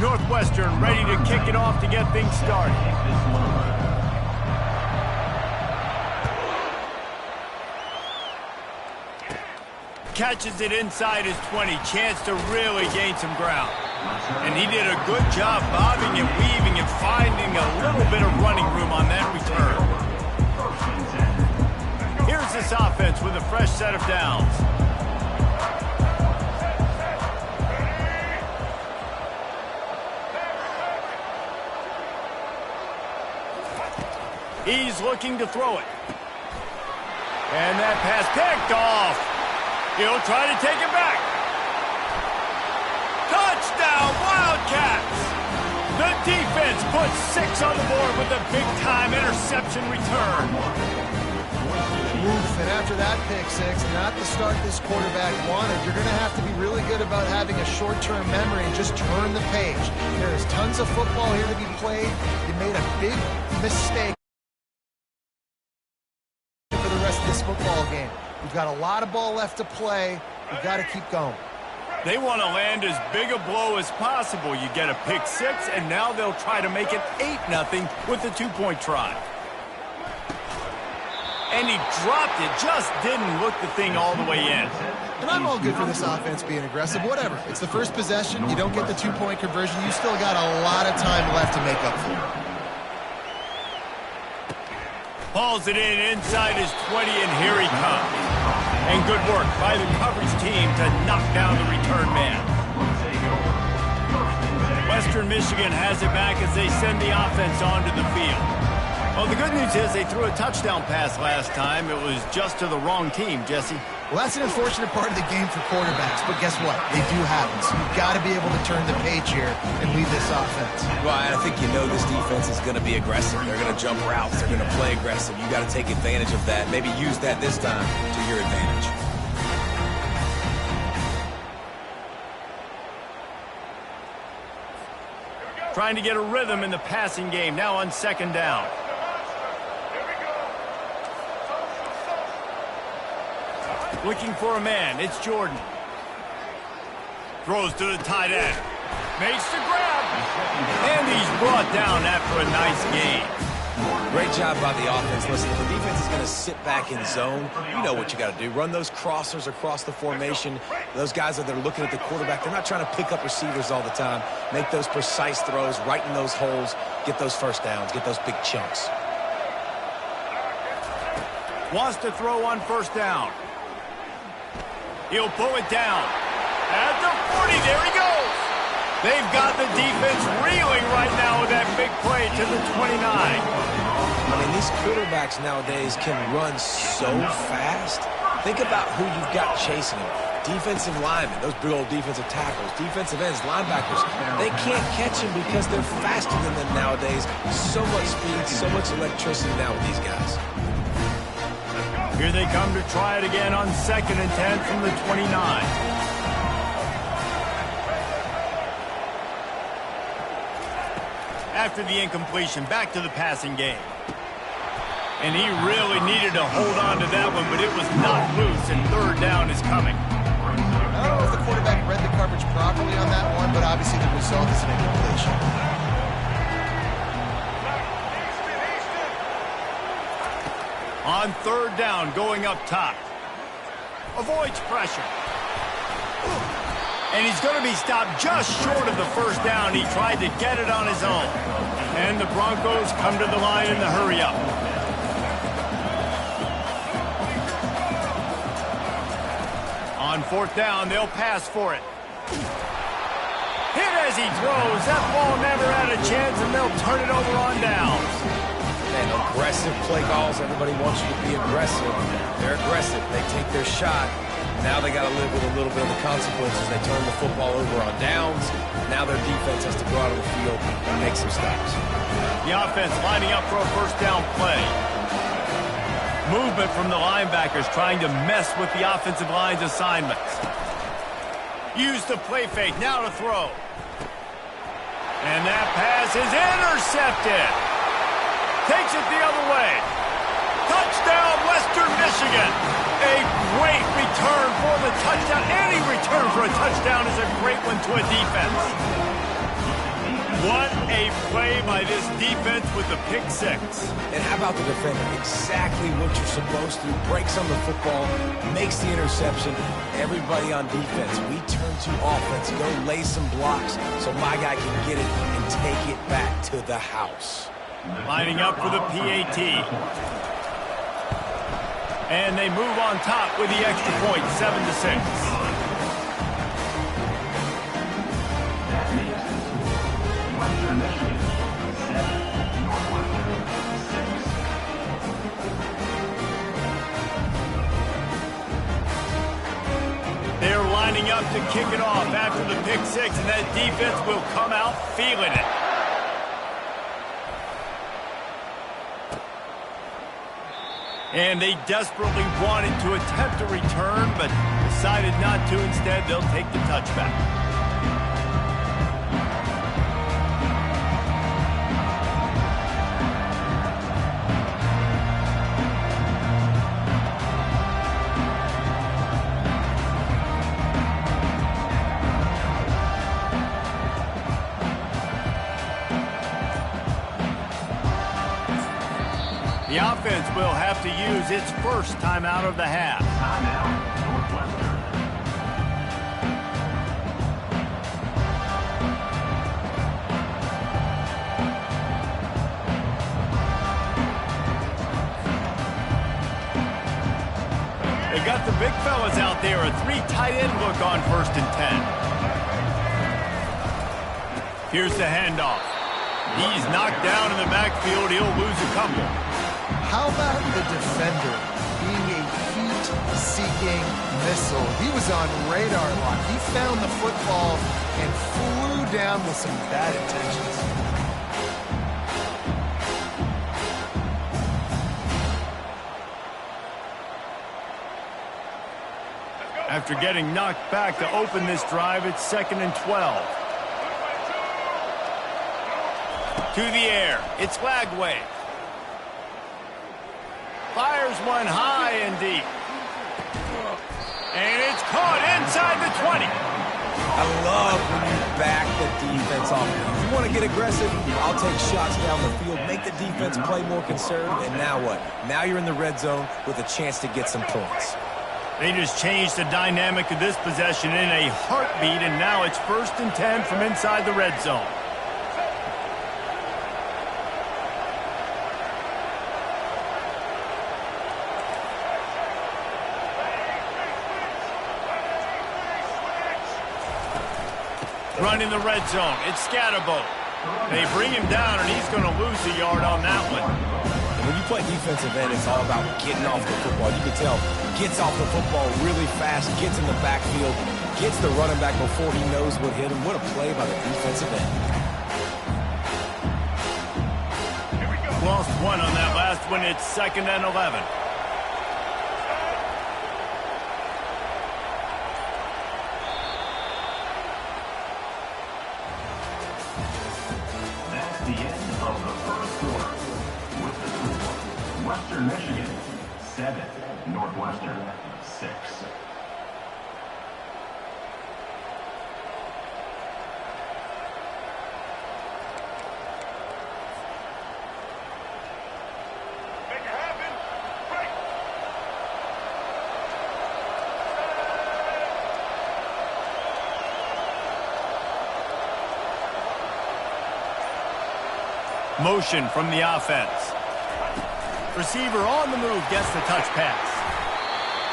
Northwestern ready to kick it off to get things started. Catches it inside his 20. Chance to really gain some ground. And he did a good job bobbing and weaving and finding a little bit of running room on that return. Here's this offense with a fresh set of downs. He's looking to throw it. And that pass picked off. He'll try to take it back. Touchdown, Wildcats! The defense puts 6 on the board with a big-time interception return. Oof, and after that pick six, not the start this quarterback wanted. You're going to have to be really good about having a short-term memory and just turn the page. There is tons of football here to be played. You made a big mistake for the rest of this football game. We've got a lot of ball left to play. We've got to keep going. They want to land as big a blow as possible. You get a pick six, and now they'll try to make it 8-0 with a 2-point try. And he dropped it, just didn't look the thing all the way in. And I'm all good for this offense being aggressive, whatever. It's the first possession. You don't get the 2-point conversion. You still got a lot of time left to make up for it. Hauls it in inside his 20, and here he comes. And good work by the coverage team to knock down the return man. Western Michigan has it back as they send the offense onto the field. Well, the good news is they threw a touchdown pass last time. It was just to the wrong team, Jesse. Well, that's an unfortunate part of the game for quarterbacks, but guess what? They do happen, so you've got to be able to turn the page here and lead this offense. Well, I think you know this defense is going to be aggressive. They're going to jump routes. They're going to play aggressive. You got to take advantage of that. Maybe use that this time to your advantage. Trying to get a rhythm in the passing game, now on second down. Looking for a man, it's Jordan. Throws to the tight end. Makes the grab. And he's brought down after a nice gain. Great job by the offense. Listen, if the defense is going to sit back in zone, you know what you got to do. Run those crossers across the formation. Those guys that are looking at the quarterback, they're not trying to pick up receivers all the time. Make those precise throws, right in those holes, get those first downs, get those big chunks. Wants to throw on first down. He'll pull it down. At the 40, there he goes. They've got the defense reeling right now with that big play to the 29. I mean, these quarterbacks nowadays can run so fast. Think about who you've got chasing them. Defensive linemen, those big old defensive tackles, defensive ends, linebackers. They can't catch them because they're faster than them nowadays. So much speed, so much electricity now with these guys. Here they come to try it again on 2nd and 10 from the 29. After the incompletion, back to the passing game. And he really needed to hold on to that one, but it was not loose, and third down is coming. I don't know if the quarterback read the coverage properly on that one, but obviously the result is an incompletion. On third down, going up top. Avoids pressure. And he's going to be stopped just short of the first down. He tried to get it on his own. And the Broncos come to the line in the hurry-up. On fourth down, they'll pass for it. Hit as he throws. That ball never had a chance, and they'll turn it over on downs. Man, aggressive play calls. Everybody wants you to be aggressive. They're aggressive. They take their shot. Now they got to live with a little bit of the consequences. They turn the football over on downs. Now their defense has to go out on the field and make some stops. The offense lining up for a first down play. Movement from the linebackers trying to mess with the offensive line's assignments. Use the play fake. Now to throw. And that pass is intercepted. Takes it the other way. Touchdown, Western Michigan. A great return for the touchdown. Any return for a touchdown is a great one to a defense. What a play by this defense with the pick six. And how about the defender? Exactly what you're supposed to. Breaks on the football, makes the interception. Everybody on defense, we turn to offense. Go lay some blocks so my guy can get it and take it back to the house. Lining up for the PAT. And they move on top with the extra point, 7-6. They're lining up to kick it off after the pick six, and that defense will come out feeling it. And they desperately wanted to attempt a return, but decided not to. Instead, they'll take the touchback. The offense will have to use its first timeout of the half. They got the big fellas out there. A 3 tight end look on 1st and 10. Here's the handoff. He's knocked down in the backfield. He'll lose a couple. How about the defender being a heat-seeking missile? He was on radar lock. He found the football and flew down with some bad intentions. After getting knocked back to open this drive, it's 2nd and 12. To the air. It's Lagway. Fires one high and deep. And it's caught inside the 20. I love when you back the defense off. If you want to get aggressive, I'll take shots down the field, make the defense play more conservative, and now what? Now you're in the red zone with a chance to get some points. They just changed the dynamic of this possession in a heartbeat, and now it's 1st and 10 from inside the red zone. Run in the red zone. It's Scatterbo. They bring him down, and he's going to lose a yard on that one. When you play defensive end, it's all about getting off the football. You can tell, gets off the football really fast, gets in the backfield, gets the running back before he knows what hit him. What a play by the defensive end. Lost one on that last one. It's 2nd and 11. Western Michigan, 7. Northwestern, 6. Make it happen. Break. Motion from the offense. Receiver on the move, gets the touch pass.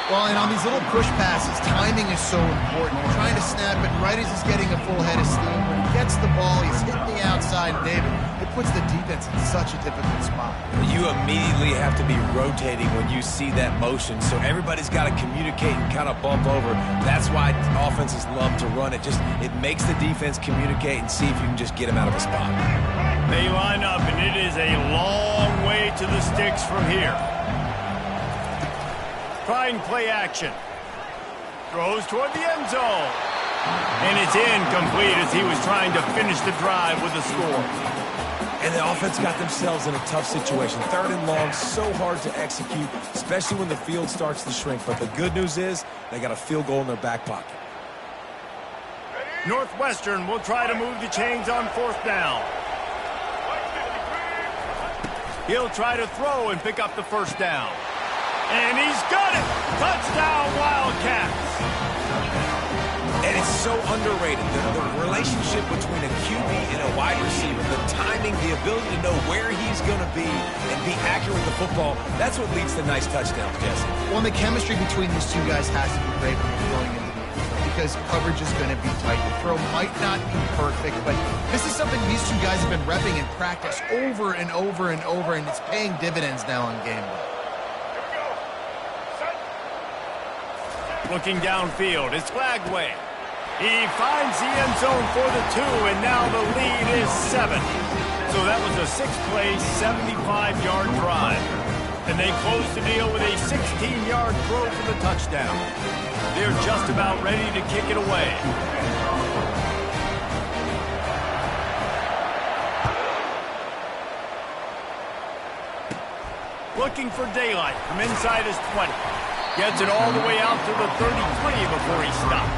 Well, and on these little push passes, timing is so important. You're trying to snap it right as he's getting a full head of steam. When he gets the ball, he's hitting the outside, and David, it puts the defense in such a difficult spot. You immediately have to be rotating when you see that motion, so everybody's got to communicate and kind of bump over. That's why offenses love to run it. It makes the defense communicate and see if you can just get him out of a spot. They line up, and it is a long way to the sticks from here. Trying play action. Throws toward the end zone. And it's incomplete as he was trying to finish the drive with a score. And the offense got themselves in a tough situation. 3rd and long, so hard to execute, especially when the field starts to shrink. But the good news is they got a field goal in their back pocket. Ready? Northwestern will try to move the chains on 4th down. He'll try to throw and pick up the 1st down. And he's got it! Touchdown, Wildcats! And it's so underrated. The relationship between a QB and a wide receiver, the timing, the ability to know where he's going to be and be accurate with the football, that's what leads to nice touchdowns, Jesse. Well, and the chemistry between these two guys has to be great when you're throwing into the field because coverage is going to be tight. The throw might not be perfect, but this is something these two guys have been repping in practice over and over and over, and it's paying dividends now on game day. Looking downfield, it's Flagway. He finds the end zone for the 2, and now the lead is 7. So that was a 6-play, 75-yard drive. And they close the deal with a 16-yard throw for the touchdown. They're just about ready to kick it away. Looking for daylight from inside his 20. Gets it all the way out to the 33 before he stopped.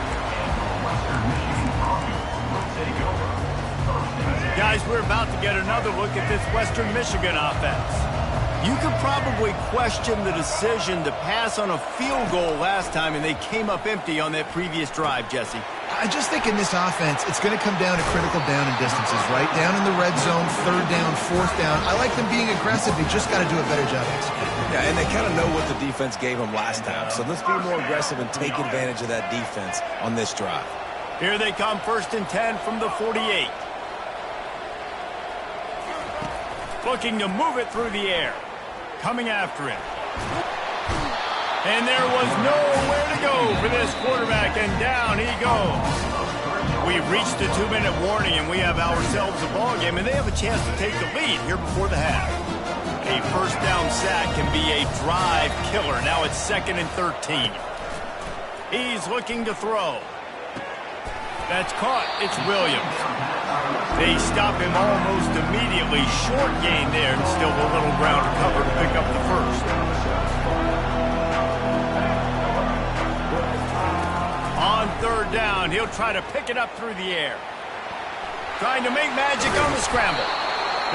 Guys, we're about to get another look at this Western Michigan offense. You could probably question the decision to pass on a field goal last time, and they came up empty on that previous drive, Jesse. I just think in this offense, it's going to come down to critical down and distances, right? Down in the red zone, 3rd down, 4th down. I like them being aggressive. They just got to do a better job executing. Yeah, and they kind of know what the defense gave them last time. So let's be more aggressive and take advantage of that defense on this drive. Here they come, 1st and 10 from the 48. Looking to move it through the air. Coming after him. And there was nowhere to go for this quarterback, and down he goes. We've reached the 2-minute warning, and we have ourselves a ball game, and they have a chance to take the lead here before the half. A 1st down sack can be a drive killer. Now it's 2nd and 13. He's looking to throw. That's caught. It's Williams. They stop him almost immediately. Short gain there, and still a little ground to cover to pick up the 1st. On 3rd down, he'll try to pick it up through the air. Trying to make magic on the scramble.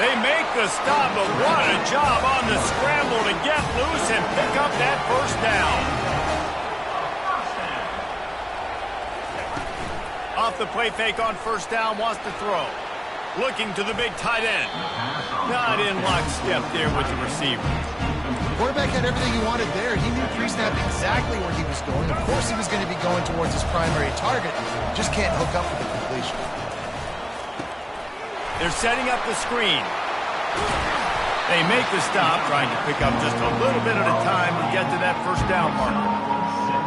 They make the stop, but what a job on the scramble to get loose and pick up that 1st down. Off the play fake on 1st down, wants to throw. Looking to the big tight end. Not in lockstep there with the receiver. Quarterback had everything he wanted there. He knew pre-snap exactly where he was going. Of course he was going to be going towards his primary target. Just can't hook up with the completion. They're setting up the screen. They make the stop, trying to pick up just a little bit at a time to get to that 1st down marker.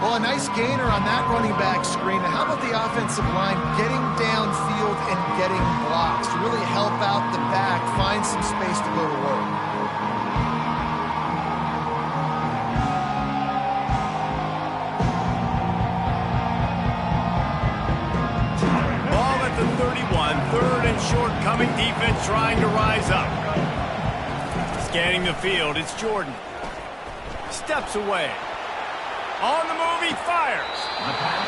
Well, a nice gainer on that running back screen. How about the offensive line getting downfield and getting blocks to really help out the back, find some space to go to work? Ball at the 31, 3rd and short, coming defense trying to rise up. Scanning the field, it's Jordan. Steps away. On the move, he fires.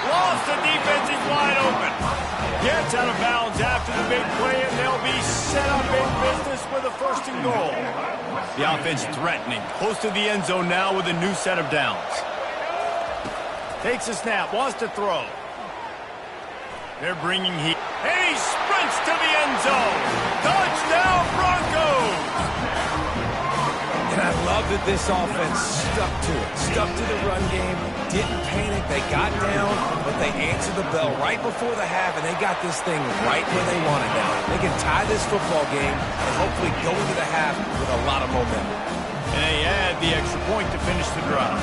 Lost the defense, he's wide open. Gets out of bounds after the big play, and they'll be set up in business with a 1st and goal. The offense threatening. Close to the end zone now with a new set of downs. Takes a snap, wants to throw. They're bringing heat. And he sprints to the end zone. Touchdown, Broncos! And I love that this offense stuck to it. Stuck to the run game, didn't panic, they got down, but they answered the bell right before the half, and they got this thing right where they want it now. They can tie this football game and hopefully go into the half with a lot of momentum. And they add the extra point to finish the drive.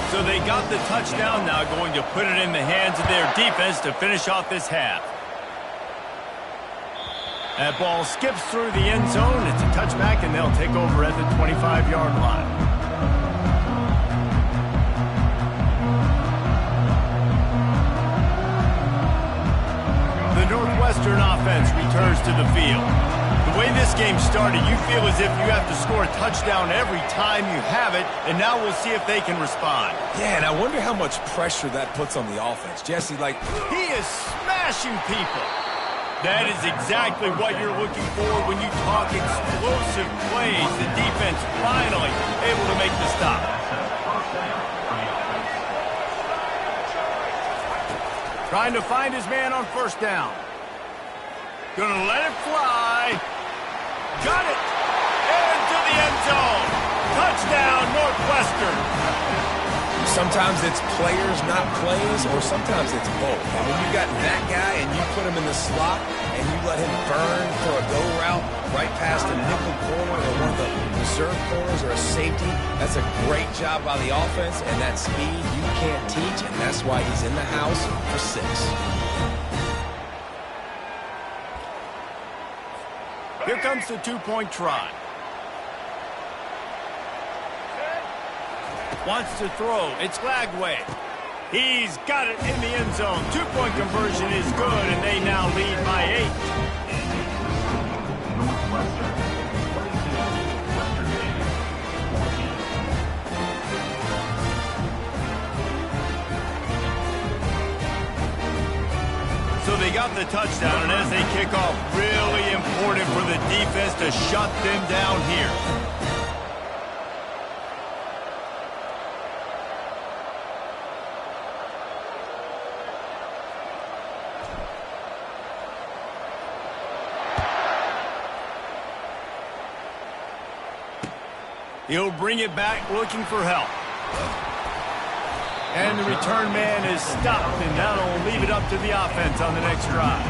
So they got the touchdown, now going to put it in the hands of their defense to finish off this half. That ball skips through the end zone. It's a touchback, and they'll take over at the 25-yard line. The Northwestern offense returns to the field. The way this game started, you feel as if you have to score a touchdown every time you have it, and now we'll see if they can respond. Yeah, and I wonder how much pressure that puts on the offense. Jesse, he is smashed smashing people. That is exactly what you're looking for when you talk explosive plays. The defense finally able to make the stop. Trying to find his man on first down. Gonna let it fly. Got it. Into the end zone. Touchdown, Northwestern. Sometimes it's players, not plays, or sometimes it's both. And when you got that guy and you put him in the slot and you let him burn for a go route right past a nickel corner or one of the reserve corners or a safety, that's a great job by the offense, and that speed you can't teach, and that's why he's in the house for 6. Here comes the two-point try. Wants to throw. It's Lagway. He's got it in the end zone. Two-point conversion is good, and they now lead by 8. So they got the touchdown, and as they kick off, really important for the defense to shut them down here. He'll bring it back looking for help. And the return man is stopped, and now will leave it up to the offense on the next drive.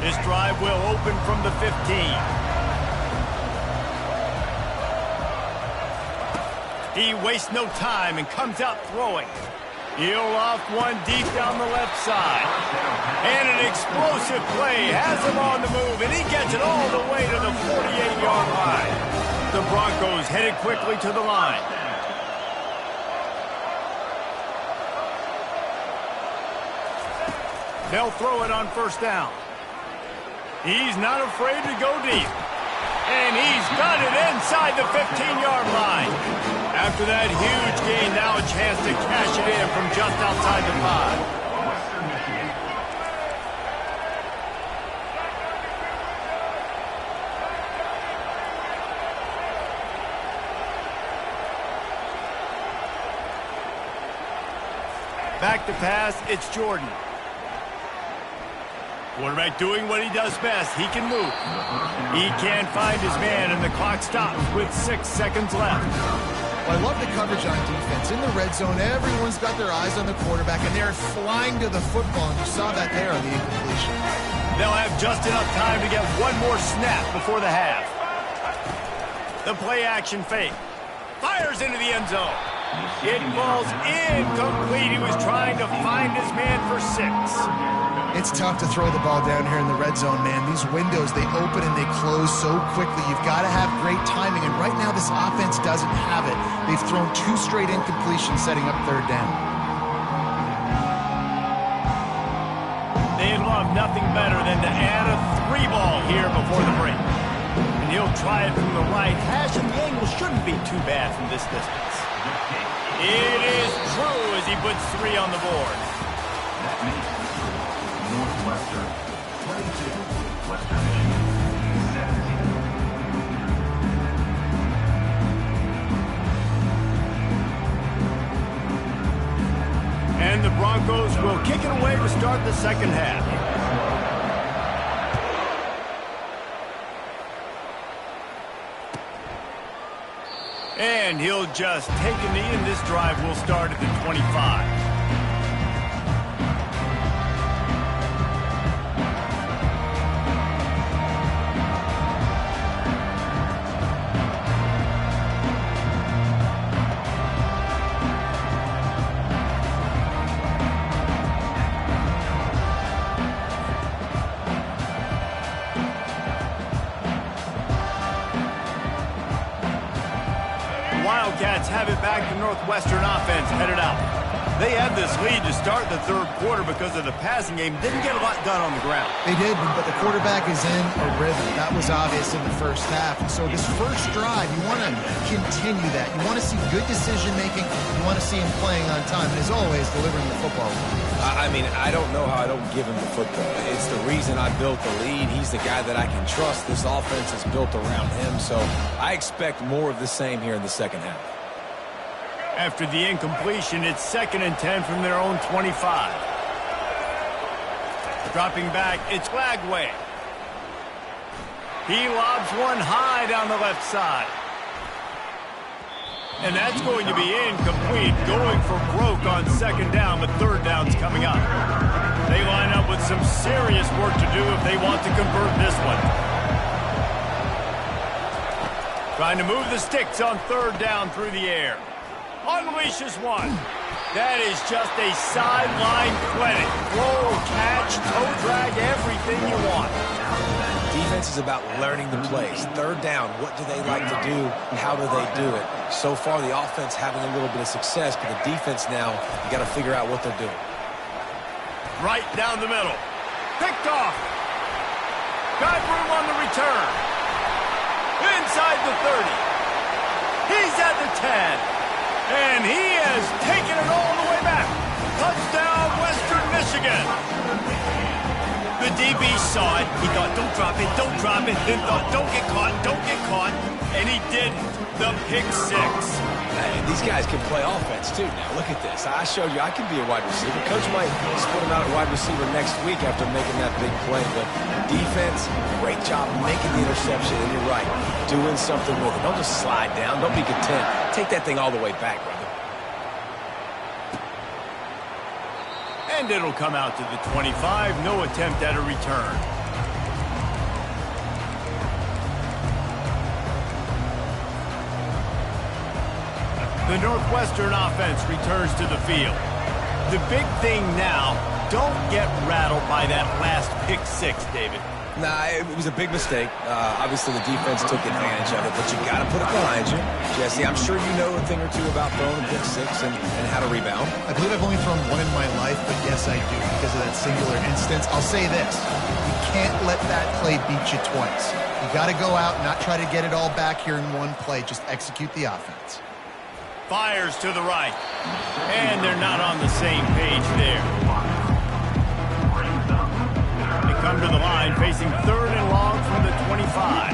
This drive will open from the 15. He wastes no time and comes out throwing. He'll off one deep down the left side. And an explosive play has him on the move, and he gets it all the way to the 48-yard line. The Broncos headed quickly to the line. They'll throw it on first down. He's not afraid to go deep. And he's got it inside the 15-yard line. After that huge gain, now a chance to cash it in from just outside the 5. Back to pass, it's Jordan. Quarterback doing what he does best. He can move. He can't find his man, and the clock stops with 6 seconds left. Well, I love the coverage on defense. In the red zone, everyone's got their eyes on the quarterback, and they're flying to the football, and you saw that there on the incompletion. They'll have just enough time to get one more snap before the half. The play-action fake. Fires into the end zone. It falls incomplete. He was trying to find his man for 6. It's tough to throw the ball down here in the red zone, man. These windows, they open and they close so quickly. You've got to have great timing, and right now this offense doesn't have it. They've thrown 2 straight incompletions setting up third down. They'd love nothing better than to add a 3-ball here before the break. And he'll try it from the right hash, and the angle shouldn't be too bad from this distance. It is true as he puts 3 on the board. That makes Northwestern 22, Western Michigan 17. And the Broncos will kick it away to start the second half. And he'll just take a knee, and this drive will start at the 25. Wildcats have it back. The Northwestern offense headed out. They had this lead to start the third quarter because of the passing game. Didn't get a lot done on the ground. They did, but the quarterback is in a rhythm. That was obvious in the first half. And so this first drive, you want to continue that. You want to see good decision-making. You want to see him playing on time. And as always, delivering the football. I mean, I don't know how I don't give him the football. It's the reason I built the lead. He's the guy that I can trust. This offense is built around him. So I expect more of the same here in the second half. After the incompletion, it's 2nd and 10 from their own 25. Dropping back, it's Lagway. He lobs one high down the left side. And that's going to be incomplete. Going for broke on 2nd down, but 3rd down's coming up. They line up with some serious work to do if they want to convert this one. Trying to move the sticks on 3rd down through the air. Unleashes one. That is just a sideline clinic. Throw, catch, toe drag, everything you want. Defense is about learning the plays. 3rd down, what do they like to do? How do they do it? So far, the offense having a little bit of success, but the defense now, you got to figure out what they're doing. Right down the middle. Picked off. Got room on the return. Inside the 30. He's at the 10. And he has taken it all the way back. Touchdown, Western Michigan. The DB saw it. He thought, don't drop it, don't drop it. Then thought, don't get caught, don't get caught. And he did the pick 6. Hey, these guys can play offense, too. Now, look at this. I showed you I can be a wide receiver. Coach might split him out at wide receiver next week after making that big play. But defense, great job making the interception. And you're right, doing something with it. Don't just slide down. Don't be content. Take that thing all the way back, brother. And it'll come out to the 25. No attempt at a return. The Northwestern offense returns to the field. The big thing now, don't get rattled by that last pick 6, David. Nah, it was a big mistake. Obviously, the defense took advantage of it, but you got to put it behind you. Jesse, I'm sure you know a thing or two about throwing a pick 6 and how to rebound. I believe I've only thrown one in my life, but yes, I do because of that singular instance. I'll say this. You can't let that play beat you twice. You got to go out and not try to get it all back here in one play. Just execute the offense. Fires to the right. And they're not on the same page there. They come to the line facing 3rd and long from the 25.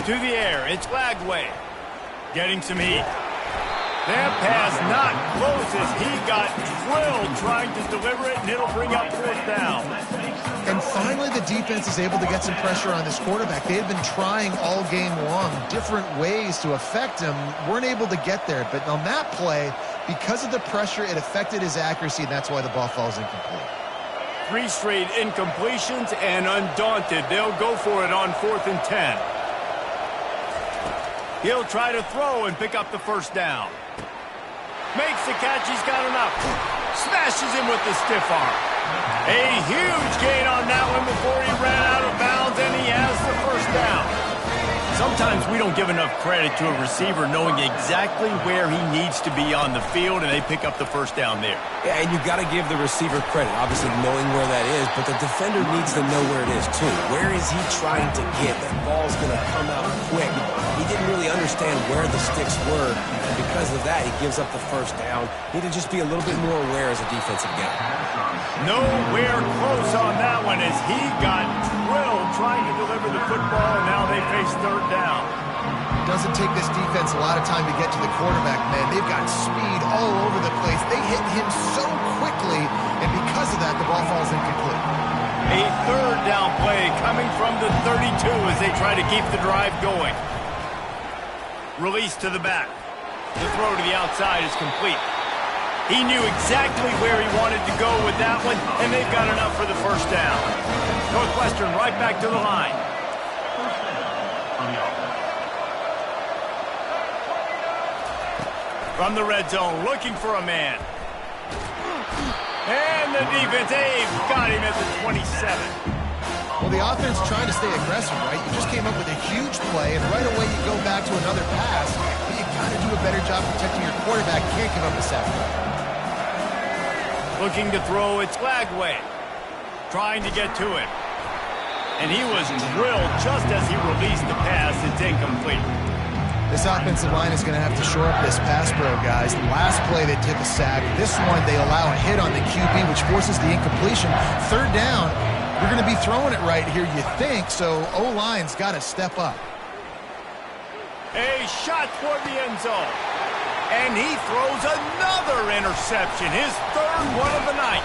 To the air, it's Lagway. Getting some heat. That pass not close as he got drilled trying to deliver it, and it'll bring up 4th down. And finally, the defense is able to get some pressure on this quarterback. They had been trying all game long different ways to affect him. Weren't able to get there. But on that play, because of the pressure, it affected his accuracy, and that's why the ball falls incomplete. 3 straight incompletions, and undaunted, they'll go for it on 4th and 10. He'll try to throw and pick up the 1st down. Makes the catch. He's got enough. Smashes him with the stiff arm. A huge gain on that one before he ran out of bounds, and he has the 1st down. Sometimes we don't give enough credit to a receiver knowing exactly where he needs to be on the field, and they pick up the 1st down there. Yeah, and you got to give the receiver credit, obviously knowing where that is, but the defender needs to know where it is, too. Where is he trying to get? That ball's going to come out quick. He didn't really understand where the sticks were, and because of that, he gives up the 1st down. Need to just be a little bit more aware as a defensive guy. Nowhere close on that one as he got drilled trying to deliver the football, and now they face 3rd down. Doesn't take this defense a lot of time to get to the quarterback, man. They've got speed all over the place. They hit him so quickly, and because of that, the ball falls incomplete. A 3rd down play coming from the 32 as they try to keep the drive going. Release to the back. The throw to the outside is complete. He knew exactly where he wanted to go with that one, and they've got enough for the 1st down. Northwestern right back to the line. From the red zone, looking for a man. And the defense, they've got him at the 27. Well, the offense trying to stay aggressive, right? You just came up with a huge play, and right away you go back to another pass. But you got to do a better job protecting your quarterback. Can't give up a sack. Looking to throw, it's Lagway. Trying to get to it. And he was drilled just as he released the pass. It's incomplete. This offensive line is going to have to shore up this pass pro, guys. The last play they took a sack. This one they allow a hit on the QB, which forces the incompletion. Third down, you're going to be throwing it right here, you think, so O-line's got to step up. A shot toward the end zone. And he throws another interception, his third one of the night.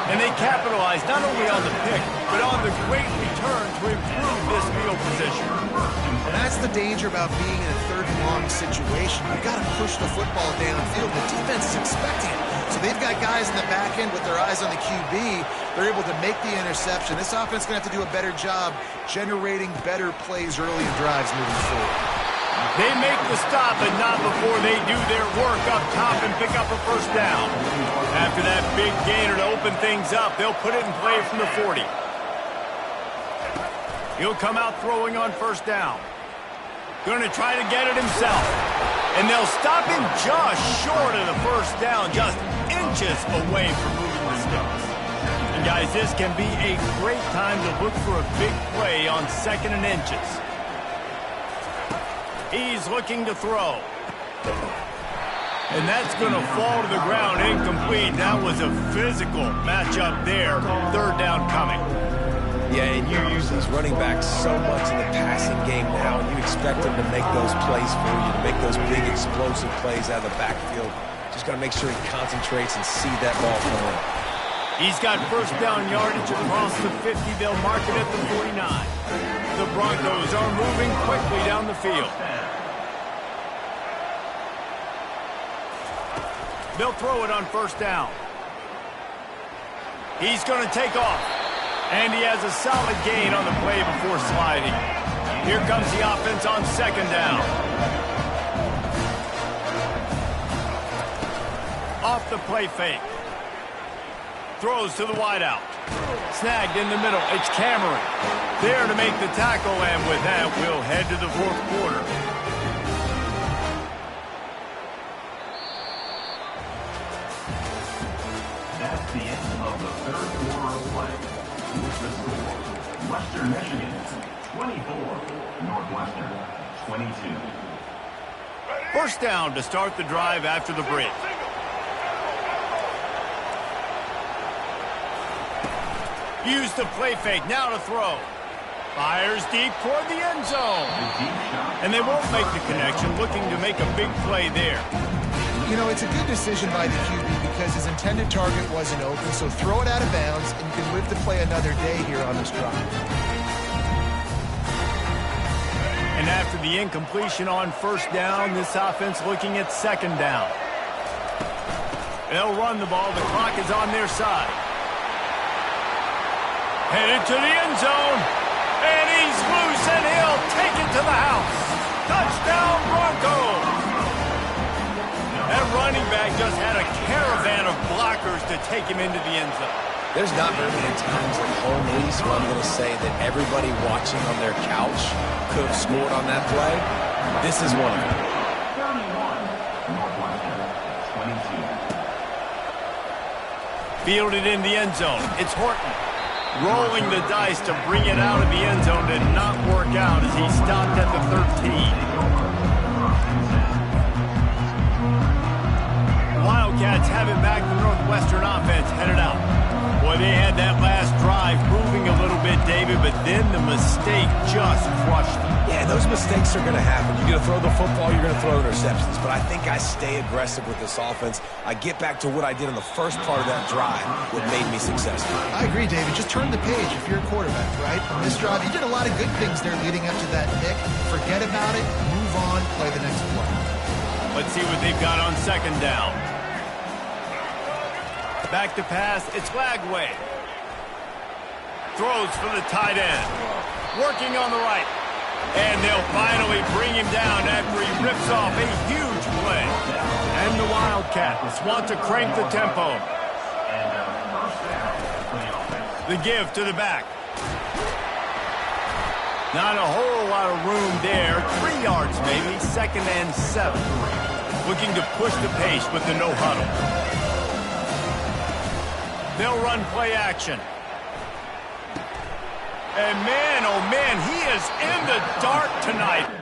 And they capitalize not only on the pick, but on the great return to improve this field position. And that's the danger about being in a third and long situation. You've got to push the football downfield. The defense is expecting it. So they've got guys in the back end with their eyes on the QB. They're able to make the interception. This offense is going to have to do a better job generating better plays early in drives moving forward. They make the stop, but not before they do their work up top and pick up a first down. After that big gainer to open things up, they'll put it in play from the 40. He'll come out throwing on first down. Going to try to get it himself. And they'll stop him just short of the first down, just inches away from moving the sticks. And guys, this can be a great time to look for a big play on second and inches. He's looking to throw. And that's going to fall to the ground incomplete. That was a physical matchup there. Third down coming. Yeah, and you use these running backs so much in the passing game now, and you expect them to make those plays for you, to make those big explosive plays out of the backfield. Just got to make sure he concentrates and see that ball coming. He's got first down yardage across the 50. They'll mark it at the 49. The Broncos are moving quickly down the field. They'll throw it on first down. He's going to take off. And he has a solid gain on the play before sliding. Here comes the offense on second down. Off the play fake. Throws to the wideout. Snagged in the middle. It's Cameron. There to make the tackle, and with that, we'll head to the fourth quarter. That's the end of the third quarter of play. With the score, Western Michigan 24, Northwestern 22. First down to start the drive after the break. Use the play fake, now to throw. Fires deep toward the end zone. And they won't make the connection, looking to make a big play there. You know, it's a good decision by the QB because his intended target wasn't open, so throw it out of bounds, and you can live to play another day here on this drive. And after the incompletion on first down, this offense looking at second down. They'll run the ball. The clock is on their side. Headed to the end zone. And he's loose, and he'll take it to the house. Touchdown, Broncos. That running back just had a caravan of blockers to take him into the end zone. There's not very many times at home, Reese, where I'm going to say that everybody watching on their couch could have scored on that play. This is one of them. 31, Northwestern 22. Fielded in the end zone. It's Horton. Rolling the dice to bring it out of the end zone did not work out as he stopped at the 13. Wildcats have it back. The Northwestern offense headed out. Boy, they had that last drive moving a little bit, David, but then the mistake just crushed them. Yeah, those mistakes are going to happen. You're going to throw the football, you're going to throw interceptions. But I think I stay aggressive with this offense. I get back to what I did in the first part of that drive, what made me successful. I agree, David. Just turn the page if you're a quarterback, right? On this drive, you did a lot of good things there leading up to that pick. Forget about it, move on, play the next play. Let's see what they've got on second down. Back to pass, it's Lagway. Throws for the tight end. Working on the right. And they'll finally bring him down after he rips off a huge play. And the Wildcats want to crank the tempo. The give to the back. Not a whole lot of room there. 3 yards maybe, 2nd and 7. Looking to push the pace with the no huddle. They'll run play action. And man, oh man, he is in the dark tonight.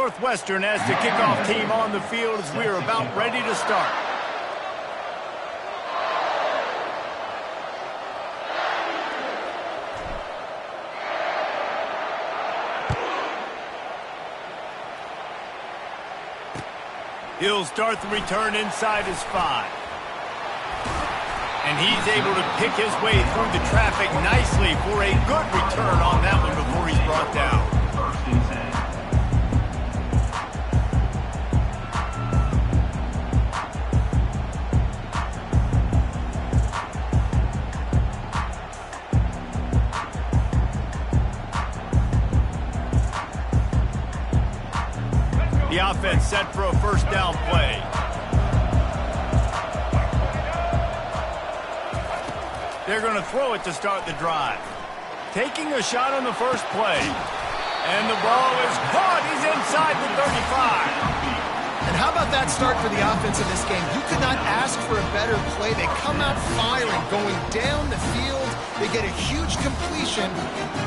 Northwestern has the kickoff team on the field as we are about ready to start. He'll start the return inside his 5. And he's able to pick his way through the traffic nicely for a good return on that one before he's brought down. First and 10. The offense set for a first down play. They're going to throw it to start the drive. Taking a shot on the first play. And the ball is caught. He's inside the 35. And how about that start for the offense in this game? You could not ask for a better play. They come out firing, going down the field. They get a huge completion.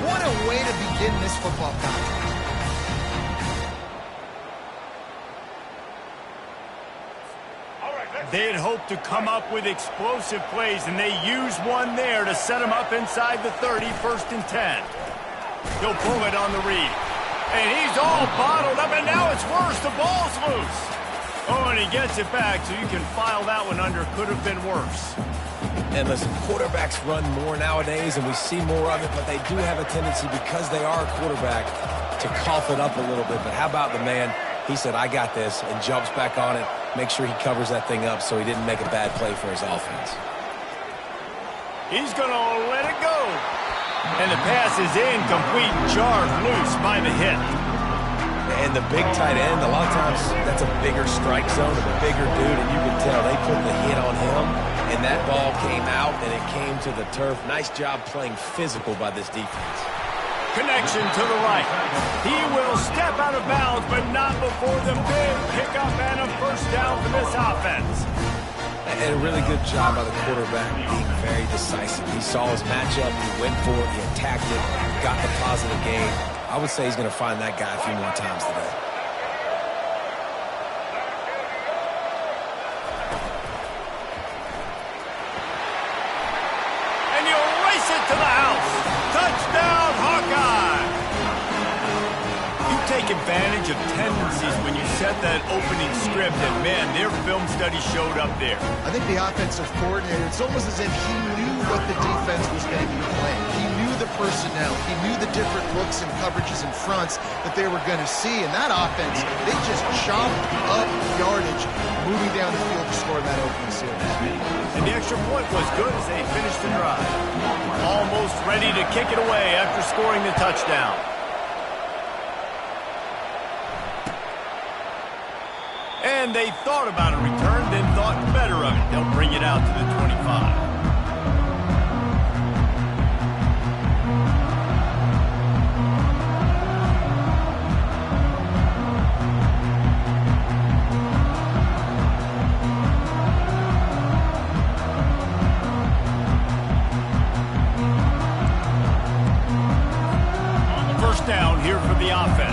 What a way to begin this football contest. They had hoped to come up with explosive plays, and they used one there to set him up inside the 30, first and 10. He'll pull it on the read. And he's all bottled up, and now it's worse. The ball's loose. Oh, and he gets it back, so you can file that one under. Could have been worse. And listen, quarterbacks run more nowadays, and we see more of it, but they do have a tendency, because they are a quarterback, to cough it up a little bit. But how about the man? He said, I got this, and jumps back on it, make sure he covers that thing up so he didn't make a bad play for his offense. He's going to let it go. And the pass is incomplete, jarred loose by the hit. And the big tight end, a lot of times that's a bigger strike zone, a bigger dude, and you can tell they put the hit on him, and that ball came out, and it came to the turf. Nice job playing physical by this defense. Connection to the right. He will step out of bounds, but not before the big pickup and a first down for this offense. And a really good job by the quarterback being very decisive. He saw his matchup, he went for it, he attacked it, got the positive gain. I would say he's going to find that guy a few more times today. And you'll race it to the house. Touchdown, Hawkeye! You take advantage of tendencies when you set that opening script, and man, their film study showed up there. I think the offensive coordinator, it's almost as if he knew what the defense was going to be playing. He knew the personnel. He knew the different looks and coverages and fronts that they were going to see. And that offense, they just chopped up yardage moving down the field to score that opening series. And the extra point was good as they finished the drive. Almost ready to kick it away after scoring the touchdown. And they thought about a return, then thought better of it. They'll bring it out to the 25. First down here for the offense.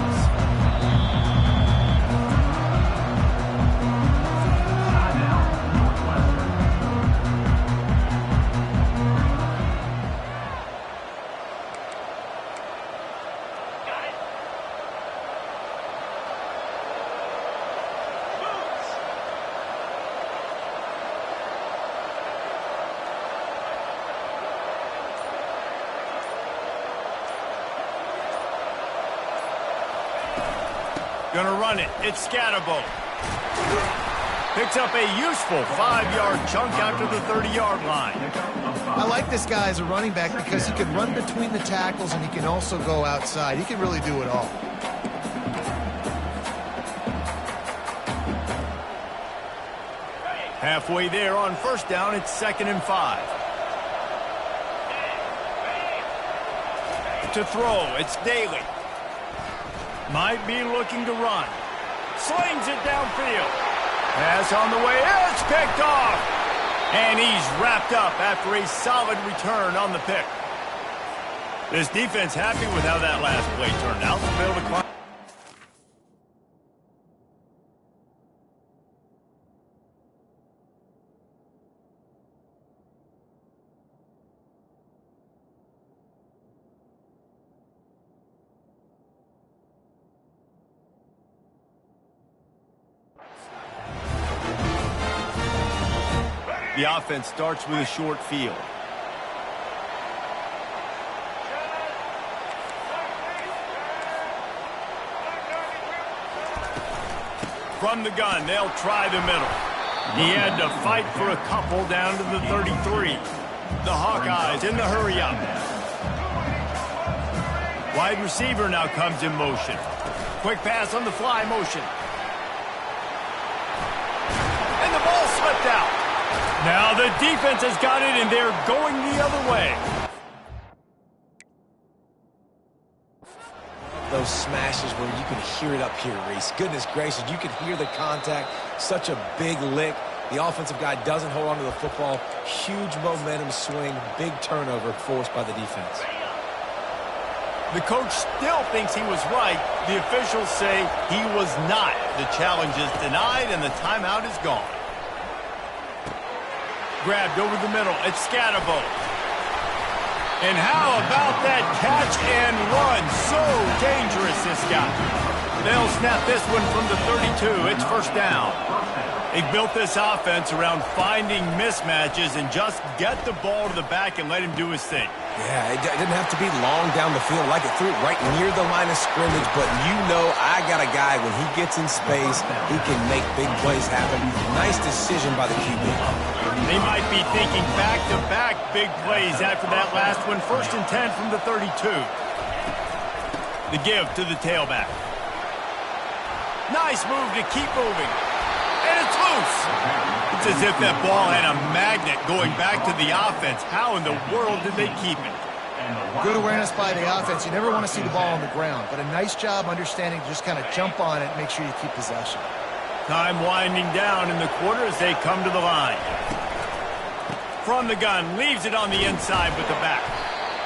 Gonna run it. It's Scatterbo. Picks up a useful 5-yard chunk out to the 30-yard line. I like this guy as a running back because he can run between the tackles and he can also go outside. He can really do it all. Halfway there on first down, it's 2nd and 5. To throw, it's Daly. Might be looking to run. Slings it downfield. Pass on the way. It's picked off. And he's wrapped up after a solid return on the pick. This defense happy with how that last play turned out. To be able to climb. The offense starts with a short field. From the gun, they'll try the middle. He had to fight for a couple down to the 33. The Hawkeyes in the hurry-up. Wide receiver now comes in motion. Quick pass on the fly motion. And the ball slipped out. Now the defense has got it, and they're going the other way. Those smashes where you can hear it up here, Reese. Goodness gracious, you can hear the contact. Such a big lick. The offensive guy doesn't hold on to the football. Huge momentum swing. Big turnover forced by the defense. The coach still thinks he was right. The officials say he was not. The challenge is denied, and the timeout is gone. Grabbed over the middle. It's Scatterbo. And how about that catch and run? So dangerous, this guy. They'll snap this one from the 32. It's first down. They built this offense around finding mismatches and just get the ball to the back and let him do his thing. Yeah, it didn't have to be long down the field. Like it threw it right near the line of scrimmage, but you know I got a guy, when he gets in space, he can make big plays happen. Nice decision by the QB. They might be thinking back-to-back big plays after that last one. 1st and 10 from the 32. The give to the tailback. Nice move to keep moving. And it's loose. It's as if that ball had a magnet going back to the offense. How in the world did they keep it? Good awareness by the offense. You never want to see the ball on the ground, but a nice job understanding to just kind of jump on it and make sure you keep possession. Time winding down in the quarter as they come to the line. From the gun, leaves it on the inside with the back.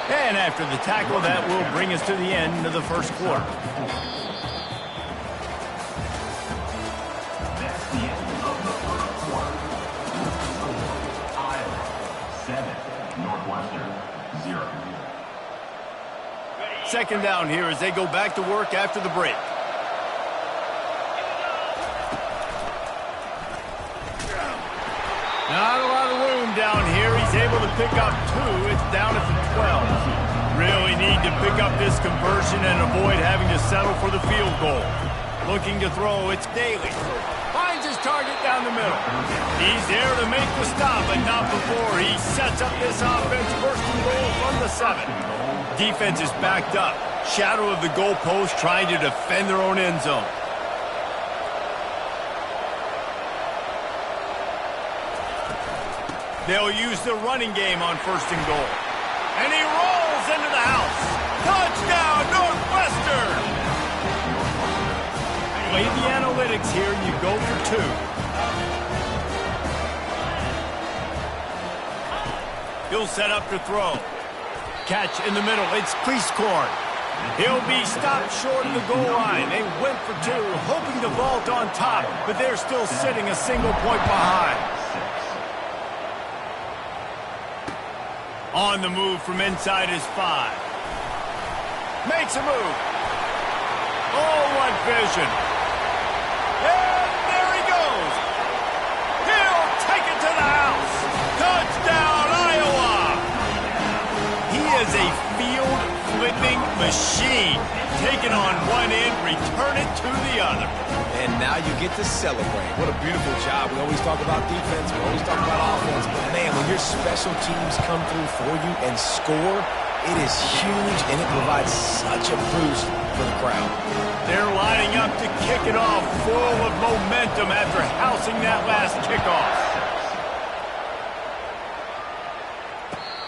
And after the tackle, that will bring us to the end of the first quarter. That's the end of the first quarter. Iowa 7, Northwestern 0. Second down here as they go back to work after the break. Not a lot of room down here. He's able to pick up 2. It's down at the 12. Really need to pick up this conversion and avoid having to settle for the field goal. Looking to throw, it's Daly. Finds his target down the middle. He's there to make the stop, but not before he sets up this offense. 1st and goal from the 7. Defense is backed up. Shadow of the goalpost trying to defend their own end zone. They'll use the running game on 1st and goal. And he rolls into the house. Touchdown, Northwestern! Play the analytics here, and you go for 2. He'll set up to throw. Catch in the middle. It's Cleasecorn. He'll be stopped short of the goal line. They went for 2, hoping to vault on top, but they're still sitting a single point behind. On the move from inside his 5. Makes a move. Oh, what vision. And there he goes. He'll take it to the house. Touchdown, Iowa. He is a field-flipping machine. Taking on one end, return it to the other. And now you get to celebrate. What a beautiful job. We always talk about defense. We always talk about offense. But, man, when your special teams come through for you and score, it is huge, and it provides such a boost for the crowd. They're lining up to kick it off, full of momentum after housing that last kickoff.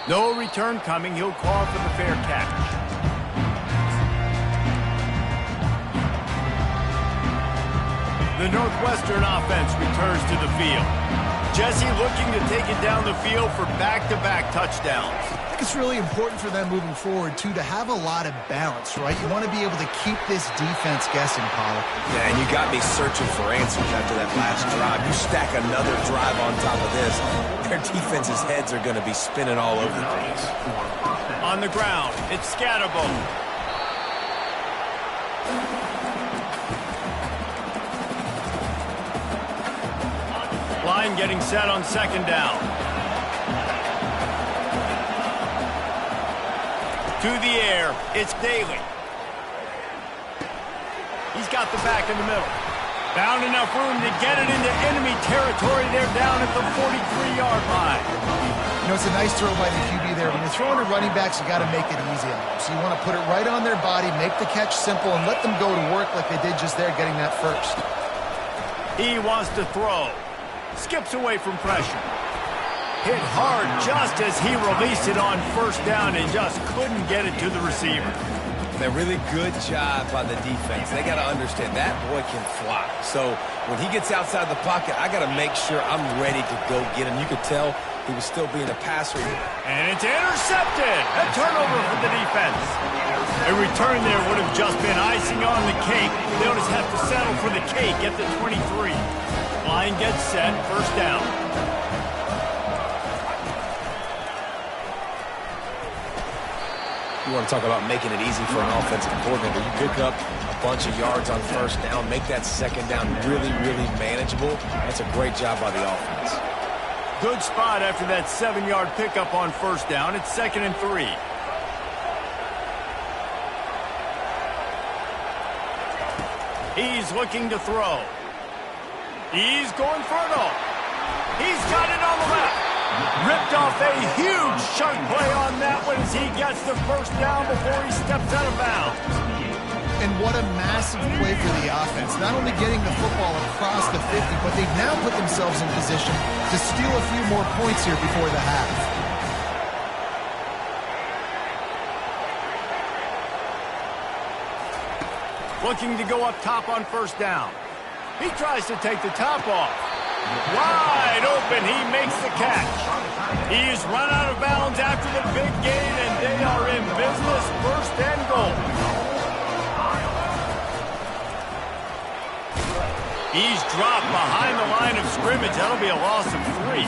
No return coming. He'll call for the fair catch. The Northwestern offense returns to the field. Jesse looking to take it down the field for back-to-back touchdowns. I think it's really important for them moving forward, too, to have a lot of balance, right? You want to be able to keep this defense guessing, Pollock. Yeah, and you got me searching for answers after that last drive. You stack another drive on top of this, their defense's heads are going to be spinning all over the place. On the ground, it's Scatterbo. line getting set on second down. To the air, it's Daly. He's got the back in the middle. Found enough room to get it into enemy territory. They're down at the 43-yard line. You know, it's a nice throw by the QB there. When you're throwing to running backs, you got to make it easy on them. So you want to put it right on their body, make the catch simple, and let them go to work like they did just there, getting that first. He wants to throw. Skips away from pressure. Hit hard just as he released it on first down and just couldn't get it to the receiver. A really good job by the defense. They got to understand that boy can fly. So when he gets outside the pocket, I got to make sure I'm ready to go get him. You could tell he was still being a passer. And it's intercepted. A turnover for the defense. A return there would have just been icing on the cake. They'll just have to settle for the cake at the 23. Line gets set. First down. You want to talk about making it easy for an offensive coordinator. You pick up a bunch of yards on first down, make that second down really, really manageable. That's a great job by the offense. Good spot after that 7-yard pickup on first down. It's 2nd and 3. He's looking to throw. He's going for it all. He's got it on the left. Ripped off a huge chunk play on that one as he gets the first down before he steps out of bounds. And what a massive play for the offense. Not only getting the football across the 50, but they've now put themselves in position to steal a few more points here before the half. Looking to go up top on first down. He tries to take the top off. Wide open, he makes the catch. He's run out of bounds after the big gain, and they are in business, 1st and goal. He's dropped behind the line of scrimmage. That'll be a loss of 3.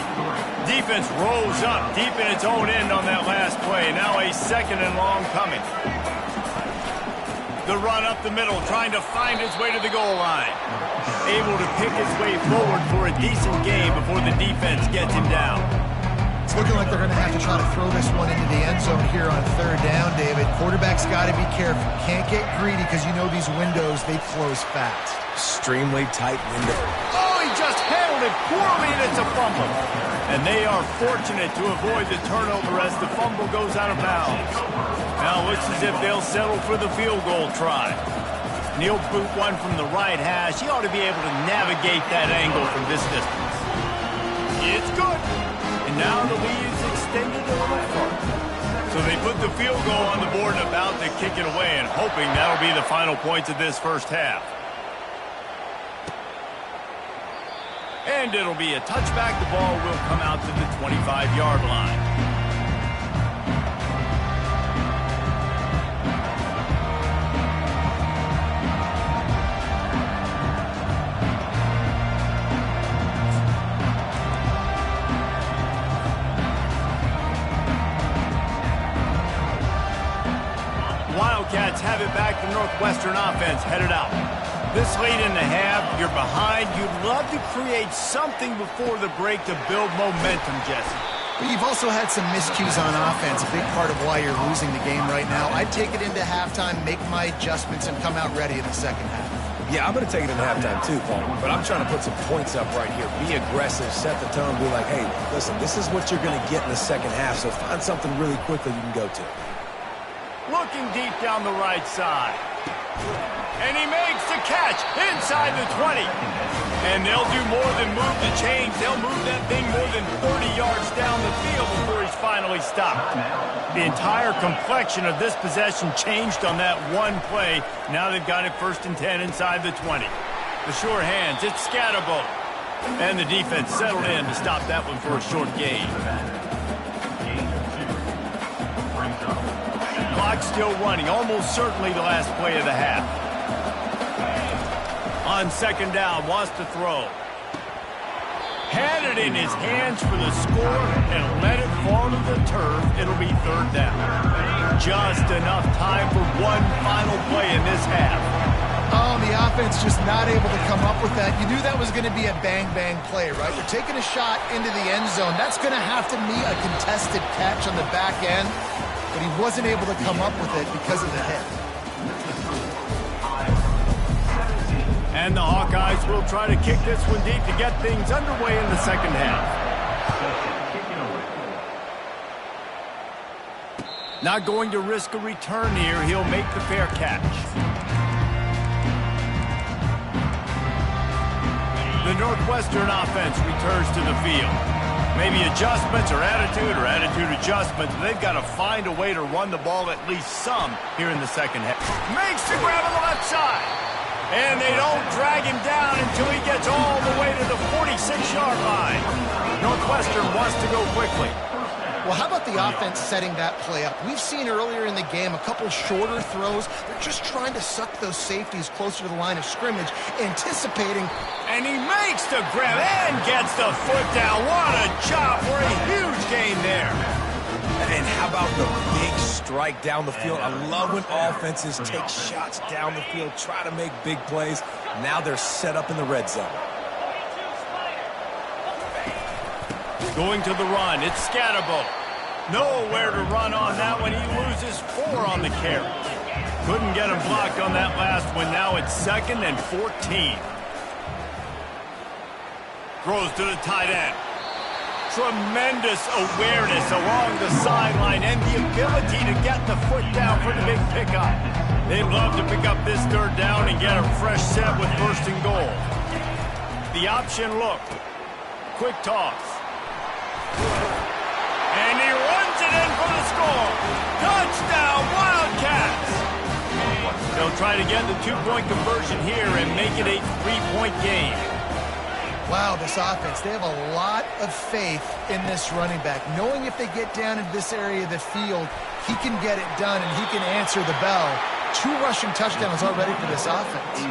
Defense rolls up deep in its own end on that last play. Now a 2nd and long coming. The run up the middle, trying to find his way to the goal line. Able to pick his way forward for a decent game before the defense gets him down. It's looking like they're going to have to try to throw this one into the end zone here on 3rd down, David. Quarterback's got to be careful. Can't get greedy because you know these windows, they close fast. Extremely tight window. Oh, he just handled it poorly, and it's a fumble. And they are fortunate to avoid the turnover as the fumble goes out of bounds. Now it looks as if they'll settle for the field goal try. He'll boot one from the right hash. He ought to be able to navigate that angle from this distance. It's good. And now the lead's extended a little further. So they put the field goal on the board and about to kick it away, and hoping that'll be the final points of this first half. And it'll be a touchback. The ball will come out to the 25-yard line. Wildcats have it back. The Northwestern offense headed out. This late in the half, you're behind. You'd love to create something before the break to build momentum, Jesse. But you've also had some miscues on offense, a big part of why you're losing the game right now. I'd take it into halftime, make my adjustments, and come out ready in the second half. Yeah, I'm going to take it into halftime too, Paul. But I'm trying to put some points up right here. Be aggressive, set the tone, be like, hey, listen, this is what you're going to get in the second half, so find something really quickly you can go to. Looking deep down the right side. And he makes the catch inside the 20. And they'll do more than move the chains. They'll move that thing more than 30 yards down the field before he's finally stopped. The entire complexion of this possession changed on that one play. Now they've got it 1st and 10 inside the 20. The sure hands, it's Scatterbo. And the defense settled in to stop that one for a short gain. Clock still running, almost certainly the last play of the half. On 2nd down, wants to throw. Had it in his hands for the score and let it fall to the turf. It'll be 3rd down. Just enough time for one final play in this half. Oh, the offense just not able to come up with that. You knew that was going to be a bang-bang play, right? You're taking a shot into the end zone. That's going to have to be a contested catch on the back end, but he wasn't able to come up with it because of the hit. And the Hawkeyes will try to kick this one deep to get things underway in the second half. Not going to risk a return here. He'll make the fair catch. The Northwestern offense returns to the field. Maybe adjustments or attitude adjustments. They've got to find a way to run the ball at least some here in the second half. Makes the grab on the left side. And they don't drag him down until he gets all the way to the 46-yard line. Northwestern wants to go quickly. Well, how about the offense setting that play up? We've seen earlier in the game a couple shorter throws. They're just trying to suck those safeties closer to the line of scrimmage, anticipating. And he makes the grab and gets the foot down. What a job for a huge gain there. And how about the big strike down the field? I love when offenses take shots down the field, try to make big plays. Now they're set up in the red zone. Going to the run, it's Scatterbo. Nowhere to run on that one. He loses 4 on the carry. Couldn't get him blocked on that last one. Now it's 2nd and 14. Throws to the tight end. Tremendous awareness along the sideline and the ability to get the foot down for the big pickup. They'd love to pick up this 3rd down and get a fresh set with 1st and goal. The option look. Quick toss. And he runs it in for the score. Touchdown, Wildcats. They'll try to get the 2-point conversion here and make it a 3-point game. Wow, this offense, they have a lot of faith in this running back. Knowing if they get down into this area of the field, he can get it done and he can answer the bell. 2 rushing touchdowns already for this offense.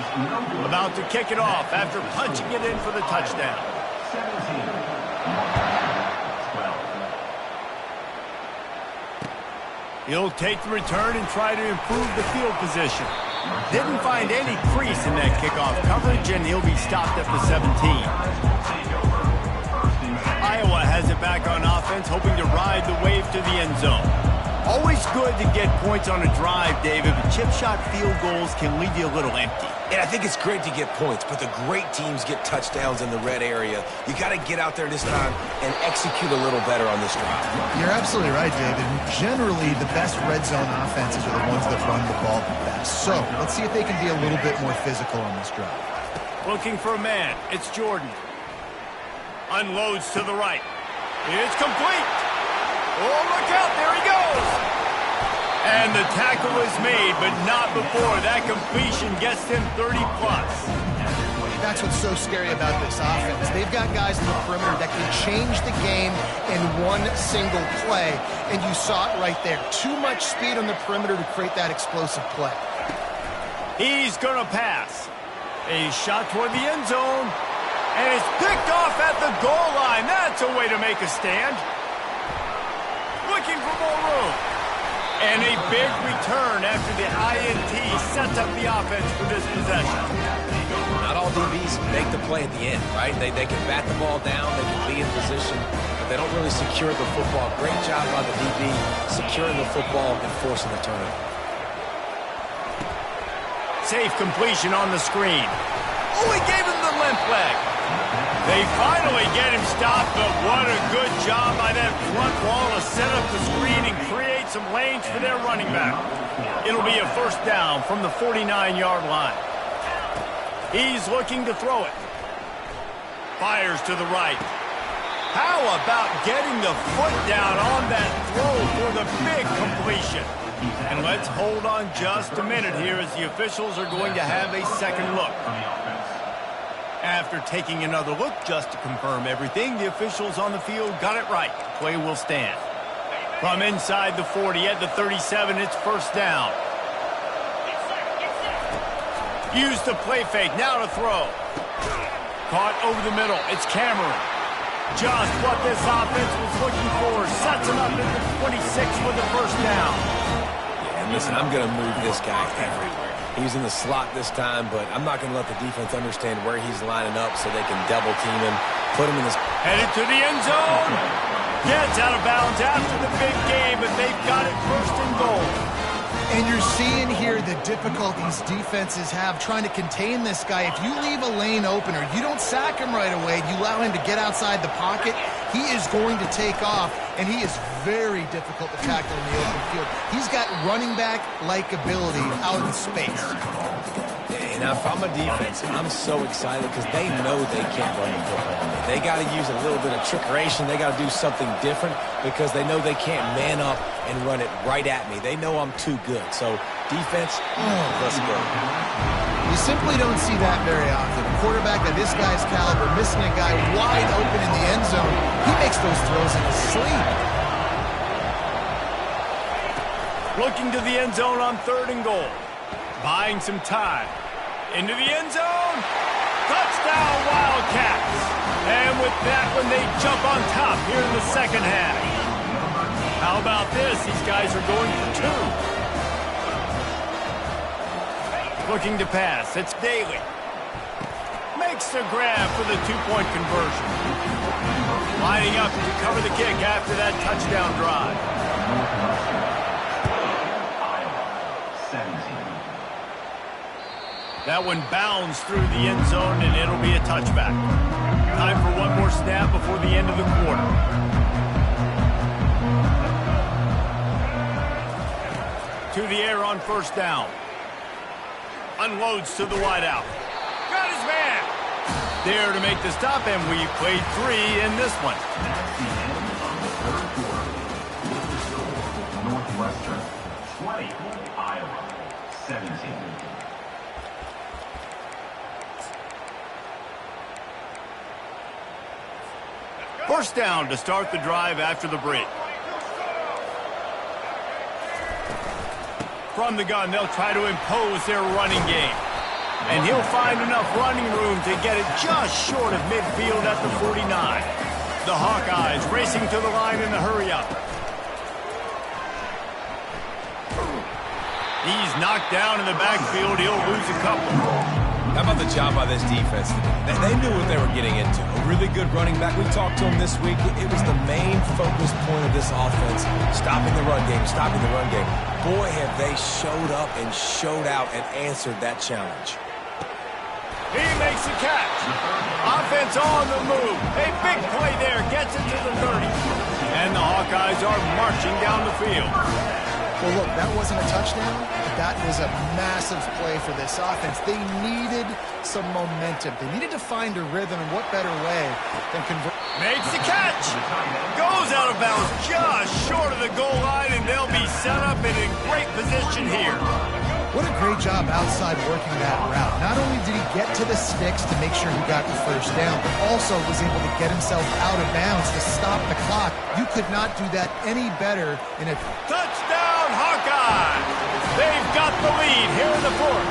About to kick it off after punching it in for the touchdown. 17. He'll take the return and try to improve the field position. Didn't find any crease in that kickoff coverage, and he'll be stopped at the 17. Iowa has it back on offense, hoping to ride the wave to the end zone. Always good to get points on a drive, David, but chip shot field goals can leave you a little empty. And I think it's great to get points, but the great teams get touchdowns in the red area. You got to get out there this time and execute a little better on this drive. You're absolutely right, David. Generally, the best red zone offenses are the ones that run the ball the best. So let's see if they can be a little bit more physical on this drive. Looking for a man. It's Jordan. Unloads to the right. It's complete. Oh, look out. There he goes. And the tackle is made, but not before that completion gets them 30-plus. That's what's so scary about this offense. They've got guys in the perimeter that can change the game in one single play, and you saw it right there. Too much speed on the perimeter to create that explosive play. He's going to pass. A shot toward the end zone, and it's picked off at the goal line. That's a way to make a stand. Looking for more room. And a big return after the INT sets up the offense for this possession. Not all DBs make the play at the end, right? They can bat the ball down, they can be in position, but they don't really secure the football. Great job by the DB securing the football and forcing the turnover. Safe completion on the screen. Oh, he gave him the limp leg. They finally get him stopped, but what a good job by that front wall to set up the screen and create some lanes for their running back. It'll be a 1st down from the 49-yard line. He's looking to throw it. Fires to the right. How about getting the foot down on that throw for the big completion? And let's hold on just a minute here as the officials are going to have a second look. After taking another look just to confirm everything, the officials on the field got it right. The play will stand. From inside the 40 at the 37, it's 1st down. Use the play fake, now to throw. Caught over the middle, it's Cameron. Just what this offense was looking for. Sets him up at the 26 for the 1st down. Yeah, and listen, I'm going to move this guy everywhere. He's in the slot this time, but I'm not going to let the defense understand where he's lining up so they can double team him, put him in this. Headed to the end zone. Gets out of bounds after the big game, but they've got it first and goal. And you're seeing here the difficulties defenses have trying to contain this guy. If you leave a lane open or you don't sack him right away, you allow him to get outside the pocket, he is going to take off, and he is very difficult to tackle in the open field. He's got running back-like ability out in space. Now, if I'm a defense, I'm so excited because they know they can't run the football. They got to use a little bit of trickeration. They got to do something different because they know they can't man up and run it right at me. They know I'm too good. So, defense, let's go. You simply don't see that very often. A quarterback of this guy's caliber missing a guy wide open in the end zone. He makes those throws in his sleep. Looking to the end zone on 3rd and goal. Buying some time. Into the end zone. Touchdown, Wildcats. And with that one, they jump on top here in the second half. How about this? These guys are going for 2. Looking to pass. It's Daly. Makes the grab for the 2-point conversion. Lining up to cover the kick after that touchdown drive. That one bounds through the end zone, and it'll be a touchback. Time for one more snap before the end of the quarter. To the air on 1st down. Unloads to the wideout. Got his man. There to make the stop, and we played 3 in this one. That's the end of the 3rd quarter. Northwestern 20, Iowa 17. First down to start the drive after the break. From the gun, they'll try to impose their running game. And he'll find enough running room to get it just short of midfield at the 49. The Hawkeyes racing to the line in the hurry-up. He's knocked down in the backfield. He'll lose a couple. How about the job by this defense? They knew what they were getting into. A really good running back. We talked to him this week. It was the main focus point of this offense. Stopping the run game, stopping the run game. Boy, have they showed up and showed out and answered that challenge. He makes the catch. Offense on the move. A big play there. Gets it to the 30. And the Hawkeyes are marching down the field. Well, look, that wasn't a touchdown. That was a massive play for this offense. They needed some momentum. They needed to find a rhythm, and what better way than convert. Makes the catch. Goes out of bounds just short of the goal line, and they'll be set up in a great position here. What a great job outside working that route. Not only did he get to the sticks to make sure he got the first down, but also was able to get himself out of bounds to stop the clock. You could not do that any better in a touchdown, Hawkeye. They've got the lead here in the 4th.